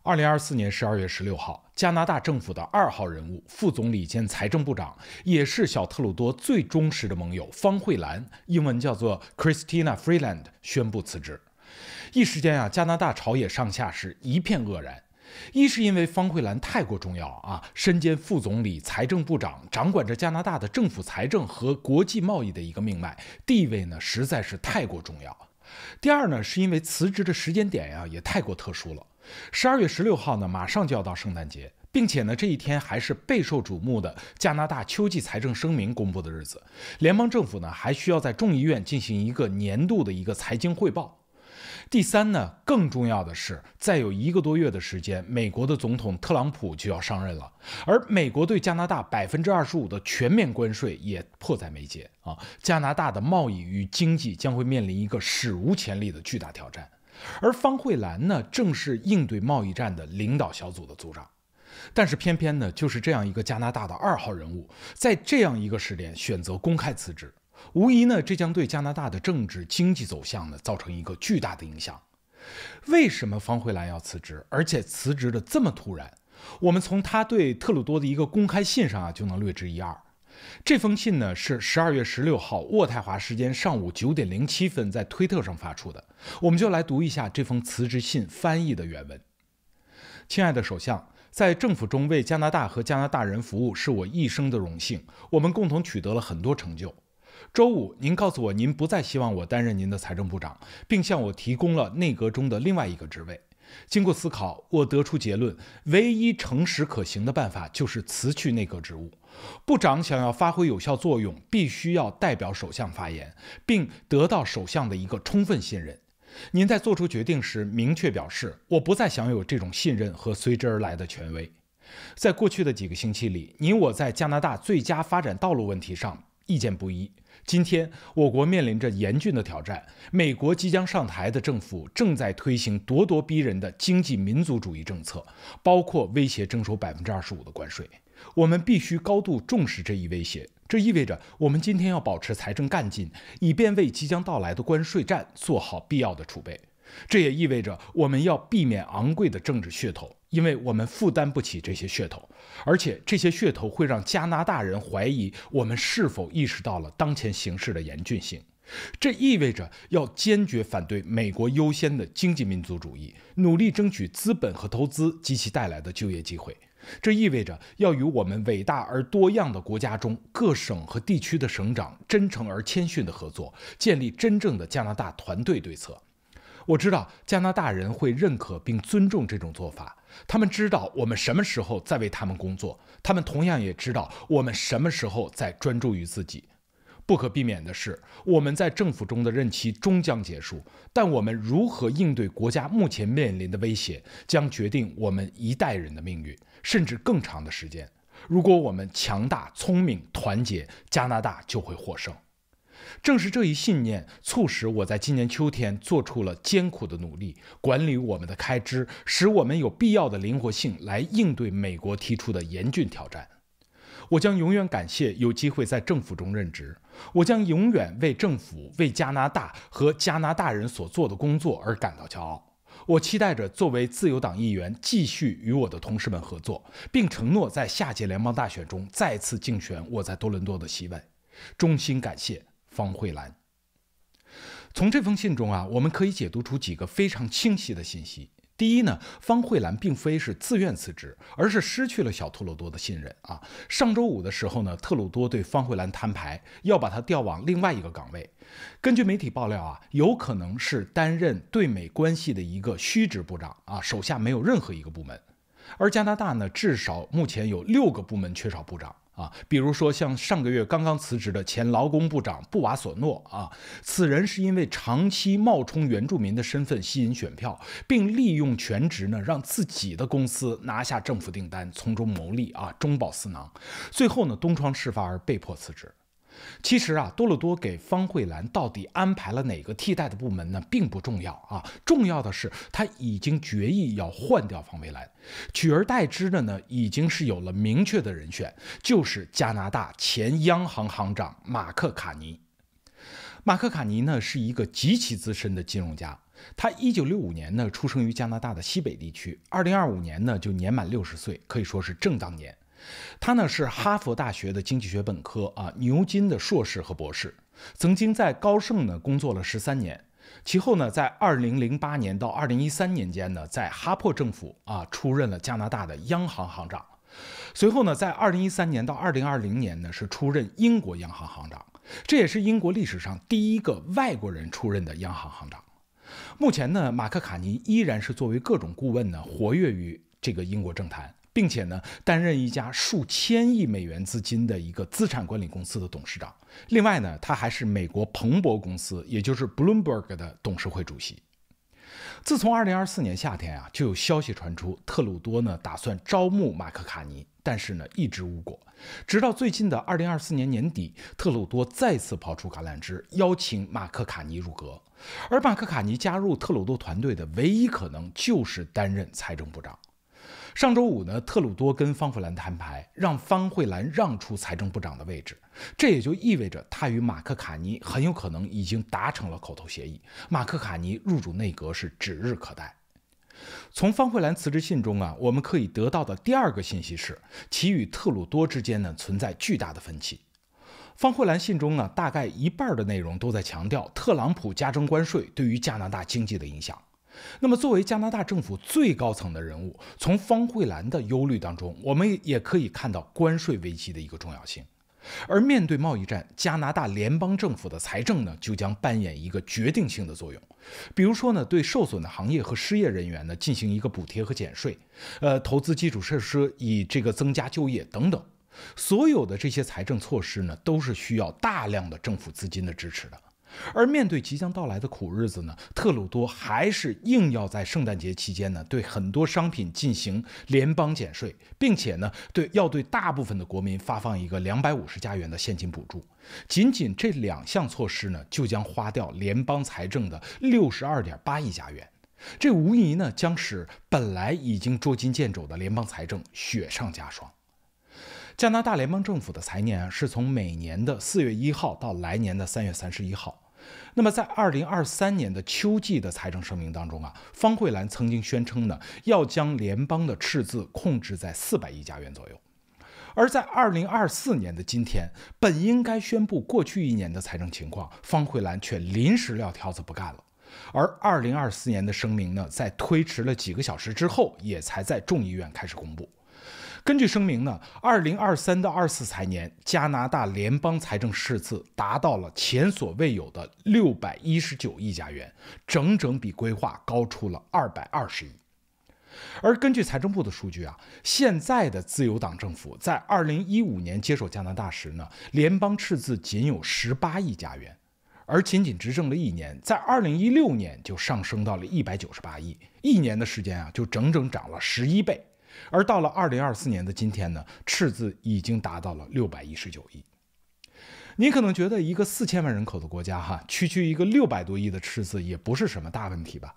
2024年12月16号，加拿大政府的2号人物、副总理兼财政部长，也是小特鲁多最忠实的盟友方慧兰，英文叫做 Chrystia Freeland 宣布辞职。一时间加拿大朝野上下是一片愕然。一是因为方慧兰太过重要身兼副总理、财政部长，掌管着加拿大的政府财政和国际贸易的一个命脉，地位呢实在是太过重要。第二呢，是因为辞职的时间点也太过特殊了。12月16号呢，马上就要到圣诞节，并且呢，这一天还是备受瞩目的加拿大秋季财政声明公布的日子。联邦政府呢，还需要在众议院进行一个年度的一个财经汇报。第三呢，更重要的是，再有1个多月的时间，美国的总统特朗普就要上任了，而美国对加拿大25%的全面关税也迫在眉睫加拿大的贸易与经济将会面临一个史无前例的巨大挑战。而方慧兰呢，正是应对贸易战的领导小组的组长。但是偏偏呢，就是这样一个加拿大的2号人物，在这样一个时点选择公开辞职，无疑呢，这将对加拿大的政治经济走向呢造成一个巨大的影响。为什么方慧兰要辞职，而且辞职的这么突然？我们从他对特鲁多的一个公开信上就能略知一二。这封信呢是12月16号渥太华时间上午9点07分在推特上发出的。我们就来读一下这封辞职信翻译的原文。亲爱的首相，在政府中为加拿大和加拿大人服务是我一生的荣幸，我们共同取得了很多成就。周五，您告诉我您不再希望我担任您的财政部长，并向我提供了内阁中的另外一个职位。经过思考，我得出结论，唯一诚实可行的办法就是辞去内阁职务。部长想要发挥有效作用，必须要代表首相发言，并得到首相的一个充分信任。您在做出决定时明确表示，我不再享有这种信任和随之而来的权威。在过去的几个星期里，你我在加拿大最佳发展道路问题上意见不一。今天，我国面临着严峻的挑战。美国即将上台的政府正在推行咄咄逼人的经济民族主义政策，包括威胁征收25%的关税。我们必须高度重视这一威胁。这意味着我们今天要保持财政干劲，以便为即将到来的关税战做好必要的储备。这也意味着我们要避免昂贵的政治噱头，因为我们负担不起这些噱头，而且这些噱头会让加拿大人怀疑我们是否意识到了当前形势的严峻性。这意味着要坚决反对美国优先的经济民族主义，努力争取资本和投资及其带来的就业机会。这意味着要与我们伟大而多样的国家中各省和地区的省长真诚而谦逊的合作，建立真正的加拿大团队对策。我知道加拿大人会认可并尊重这种做法，他们知道我们什么时候在为他们工作，他们同样也知道我们什么时候在专注于自己。不可避免的是，我们在政府中的任期终将结束，但我们如何应对国家目前面临的威胁，将决定我们一代人的命运，甚至更长的时间。如果我们强大、聪明、团结，加拿大就会获胜。正是这一信念促使我在今年秋天做出了艰苦的努力，管理我们的开支，使我们有必要的灵活性来应对美国提出的严峻挑战。我将永远感谢有机会在政府中任职，我将永远为政府、为加拿大和加拿大人所做的工作而感到骄傲。我期待着作为自由党议员继续与我的同事们合作，并承诺在下届联邦大选中再次竞选我在多伦多的席位。衷心感谢方慧兰。从这封信中我们可以解读出几个非常清晰的信息。第一呢，方慧兰并非是自愿辞职，而是失去了小特鲁多的信任上周五的时候呢，特鲁多对方慧兰摊牌，要把他调往另外一个岗位。根据媒体爆料有可能是担任对美关系的一个虚职部长手下没有任何一个部门。而加拿大呢，至少目前有6个部门缺少部长。比如说像上个月刚刚辞职的前劳工部长布瓦索诺此人是因为长期冒充原住民的身份吸引选票，并利用全职呢让自己的公司拿下政府订单，从中牟利中饱私囊，最后呢东窗事发而被迫辞职。其实多伦多给方慧兰到底安排了哪个替代的部门呢，并不重要重要的是他已经决意要换掉方慧兰，取而代之的呢，已经是有了明确的人选，就是加拿大前央行行长马克卡尼。马克卡尼呢是一个极其资深的金融家，他1965年呢出生于加拿大的西北地区，2025年呢就年满60岁，可以说是正当年。他呢是哈佛大学的经济学本科牛津的硕士和博士，曾经在高盛呢工作了13年。其后呢，在2008年到2013年间呢，在哈珀政府出任了加拿大的央行行长。随后呢，在2013年到2020年呢，是出任英国央行行长，这也是英国历史上第一个外国人出任的央行行长。目前呢，马克卡尼依然是作为各种顾问呢，活跃于这个英国政坛，并且呢，担任一家数千亿美元资金的一个资产管理公司的董事长。另外呢，他还是美国彭博公司，也就是 Bloomberg 的董事会主席。自从2024年夏天就有消息传出，特鲁多呢打算招募马克卡尼，但是呢一直无果。直到最近的2024年年底，特鲁多再次抛出橄榄枝，邀请马克卡尼入阁。而马克卡尼加入特鲁多团队的唯一可能就是担任财政部长。上周五呢，特鲁多跟方慧兰摊牌，让方慧兰让出财政部长的位置，这也就意味着他与马克卡尼很有可能已经达成了口头协议，马克卡尼入主内阁是指日可待。从方慧兰辞职信中我们可以得到的第二个信息是，其与特鲁多之间呢存在巨大的分歧。方慧兰信中大概一半的内容都在强调特朗普加征关税对于加拿大经济的影响。那么作为加拿大政府最高层的人物，从方慧兰的忧虑当中，我们也可以看到关税危机的一个重要性。而面对贸易战，加拿大联邦政府的财政呢，就将扮演一个决定性的作用。比如说呢，对受损的行业和失业人员呢，进行一个补贴和减税，投资基础设施以这个增加就业等等。所有的这些财政措施呢，都是需要大量的政府资金的支持的。而面对即将到来的苦日子呢，特鲁多还是硬要在圣诞节期间呢，对很多商品进行联邦减税，并且呢，要对大部分的国民发放一个250加元的现金补助。仅仅这2项措施呢，就将花掉联邦财政的62.8亿加元。这无疑呢，将使本来已经捉襟见肘的联邦财政雪上加霜。加拿大联邦政府的财年是从每年的4月1号到来年的3月31号。那么在2023年的秋季的财政声明当中方慧兰曾经宣称呢，要将联邦的赤字控制在400亿加元左右。而在2024年的今天，本应该宣布过去1年的财政情况，方慧兰却临时撂挑子不干了。而2024年的声明呢，在推迟了几个小时之后，也才在众议院开始公布。根据声明呢，2023到24财年，加拿大联邦财政赤字达到了前所未有的619亿加元，整整比规划高出了220亿。而根据财政部的数据现在的自由党政府在2015年接手加拿大时呢，联邦赤字仅有18亿加元，而仅仅执政了1年，在2016年就上升到了198亿，1年的时间就整整涨了11倍。而到了2024年的今天呢，赤字已经达到了619亿。您可能觉得一个4000万人口的国家区区一个600多亿的赤字也不是什么大问题吧？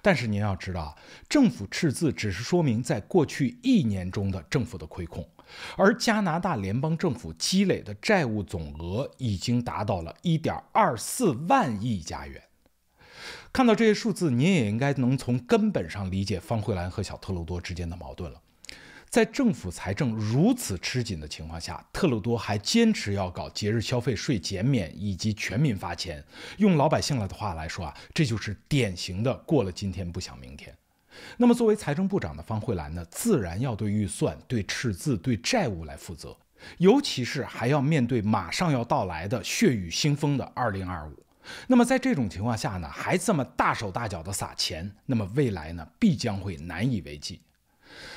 但是您要知道，政府赤字只是说明在过去1年中的政府的亏空，而加拿大联邦政府积累的债务总额已经达到了1.24万亿加元。看到这些数字，您也应该能从根本上理解方慧兰和小特鲁多之间的矛盾了。在政府财政如此吃紧的情况下，特鲁多还坚持要搞节日消费税减免以及全民发钱，用老百姓的话来说这就是典型的过了今天不想明天。那么作为财政部长的方慧兰呢，自然要对预算、对赤字、对债务来负责，尤其是还要面对马上要到来的血雨腥风的2025。那么在这种情况下呢，还这么大手大脚的撒钱，那么未来呢必将会难以为继。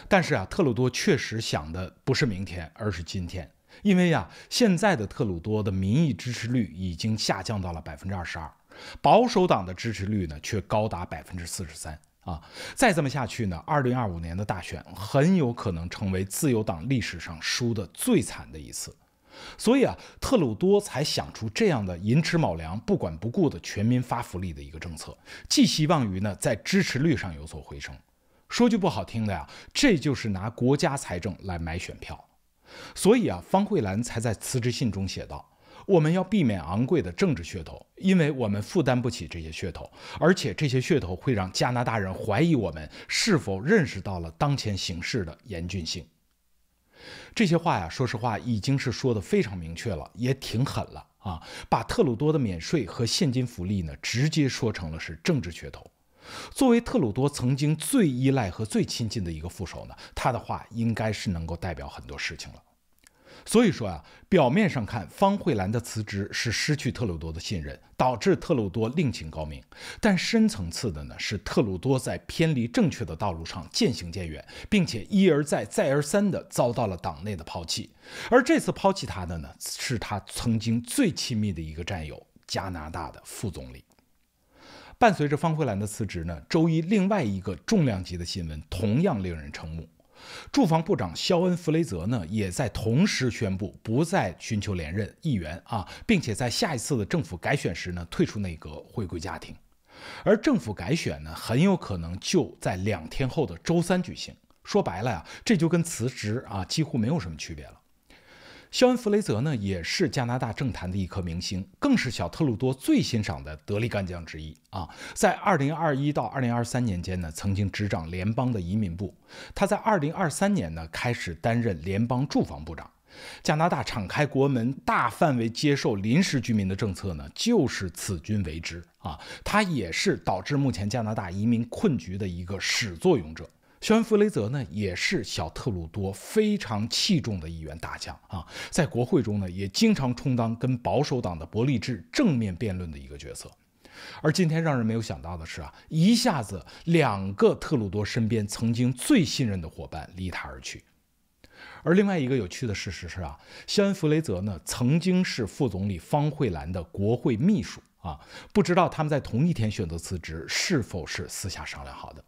但是特鲁多确实想的不是明天，而是今天。因为现在的特鲁多的民意支持率已经下降到了22%，保守党的支持率呢却高达43%。再这么下去呢，2025年的大选很有可能成为自由党历史上输的最惨的一次。所以特鲁多才想出这样的寅吃卯粮、不管不顾的全民发福利的一个政策，寄希望于呢在支持率上有所回升。说句不好听的这就是拿国家财政来买选票。所以方慧兰才在辞职信中写道：“我们要避免昂贵的政治噱头，因为我们负担不起这些噱头，而且这些噱头会让加拿大人怀疑我们是否认识到了当前形势的严峻性。这些话呀，说实话已经是说得非常明确了，也挺狠了啊！把特鲁多的免税和现金福利呢，直接说成了是政治噱头。作为特鲁多曾经最依赖和最亲近的一个副手呢，他的话应该是能够代表很多事情了。所以说啊，表面上看，方慧兰的辞职是失去特鲁多的信任，导致特鲁多另请高明。但深层次的呢，是特鲁多在偏离正确的道路上渐行渐远，并且一而再、再而三地遭到了党内的抛弃。而这次抛弃他的呢，是他曾经最亲密的一个战友——加拿大的副总理。伴随着方慧兰的辞职呢，周一另外一个重量级的新闻同样令人瞠目。住房部长肖恩·弗雷泽呢，也在同时宣布不再寻求连任议员并且在下一次的政府改选时呢，退出内阁，回归家庭。而政府改选呢，很有可能就在2天后的周3举行。说白了呀，这就跟辞职几乎没有什么区别了。肖恩·弗雷泽呢，也是加拿大政坛的一颗明星，更是小特鲁多最欣赏的得力干将之一在2021到2023年间呢，曾经执掌联邦的移民部。他在2023年呢，开始担任联邦住房部长。加拿大敞开国门，大范围接受临时居民的政策呢，就是此君为之他也是导致目前加拿大移民困局的一个始作俑者。肖恩·弗雷泽呢，也是小特鲁多非常器重的一员大将在国会中呢，也经常充当跟保守党的伯利治正面辩论的一个角色。而今天让人没有想到的是一下子2个特鲁多身边曾经最信任的伙伴离他而去。而另外一个有趣的事实是肖恩·弗雷泽呢，曾经是副总理方慧兰的国会秘书不知道他们在同一天选择辞职是否是私下商量好的。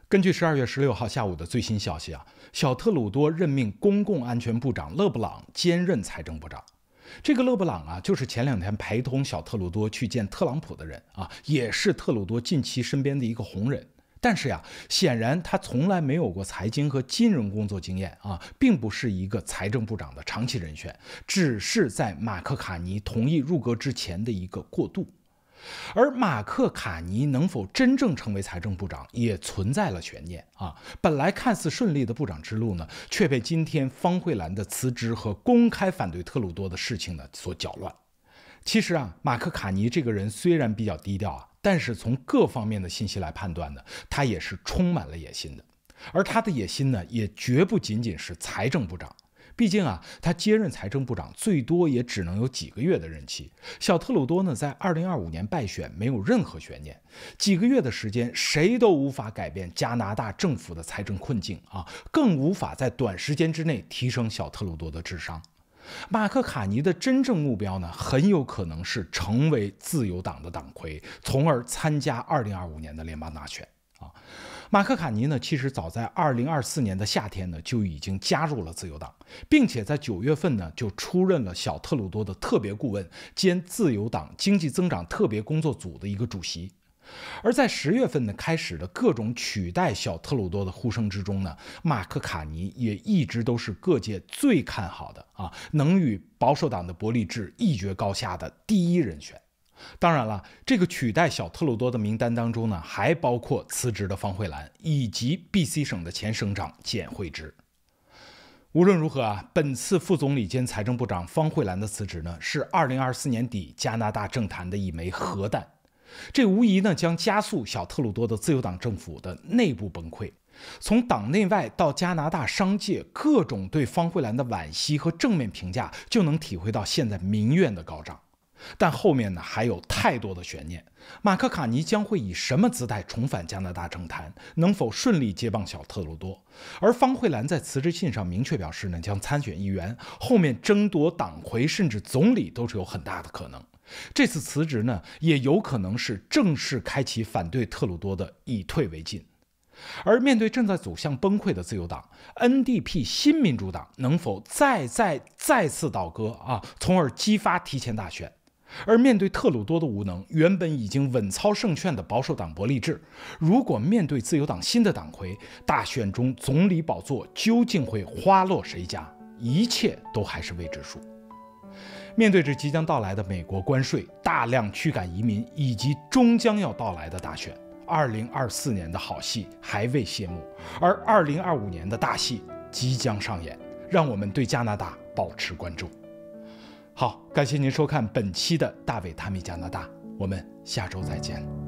根据12月16号下午的最新消息小特鲁多任命公共安全部长勒布朗兼任财政部长。这个勒布朗就是前2天陪同小特鲁多去见特朗普的人也是特鲁多近期身边的一个红人。但是显然他从来没有过财经和金融工作经验并不是一个财政部长的长期人选，只是在马克卡尼同意入阁之前的一个过渡。而马克卡尼能否真正成为财政部长也存在了悬念本来看似顺利的部长之路呢，却被今天方慧兰的辞职和公开反对特鲁多的事情呢所搅乱。其实马克卡尼这个人虽然比较低调但是从各方面的信息来判断呢，他也是充满了野心的。而他的野心呢，也绝不仅仅是财政部长。毕竟他接任财政部长最多也只能有几个月的任期。小特鲁多呢，在2025年败选没有任何悬念，几个月的时间，谁都无法改变加拿大政府的财政困境更无法在短时间之内提升小特鲁多的智商。马克卡尼的真正目标呢，很有可能是成为自由党的党魁，从而参加2025年的联邦大选马克卡尼呢，其实早在2024年的夏天呢，就已经加入了自由党，并且在9月份呢，就出任了小特鲁多的特别顾问兼自由党经济增长特别工作组的一个主席。而在10月份呢开始的各种取代小特鲁多的呼声之中呢，马克卡尼也一直都是各界最看好的能与保守党的伯利治一决高下的第一人选。当然了，这个取代小特鲁多的名单当中呢，还包括辞职的方慧兰以及 BC 省的前省长简惠芝。无论如何本次副总理兼财政部长方慧兰的辞职呢，是2024年底加拿大政坛的一枚核弹。这无疑呢将加速小特鲁多的自由党政府的内部崩溃。从党内外到加拿大商界，各种对方慧兰的惋惜和正面评价，就能体会到现在民怨的高涨。但后面呢还有太多的悬念，马克卡尼将会以什么姿态重返加拿大政坛，能否顺利接棒小特鲁多？而方慧兰在辞职信上明确表示呢，将参选议员，后面争夺党魁甚至总理都是有很大的可能。这次辞职呢，也有可能是正式开启反对特鲁多的以退为进。而面对正在走向崩溃的自由党 ，NDP 新民主党能否再次倒戈从而激发提前大选？而面对特鲁多的无能，原本已经稳操胜券的保守党伯利治，如果面对自由党新的党魁，大选中总理宝座究竟会花落谁家？一切都还是未知数。面对着即将到来的美国关税、大量驱赶移民以及终将要到来的大选，2024年的好戏还未谢幕，而2025年的大戏即将上演，让我们对加拿大保持关注。好，感谢您收看本期的大卫探秘加拿大，我们下周再见。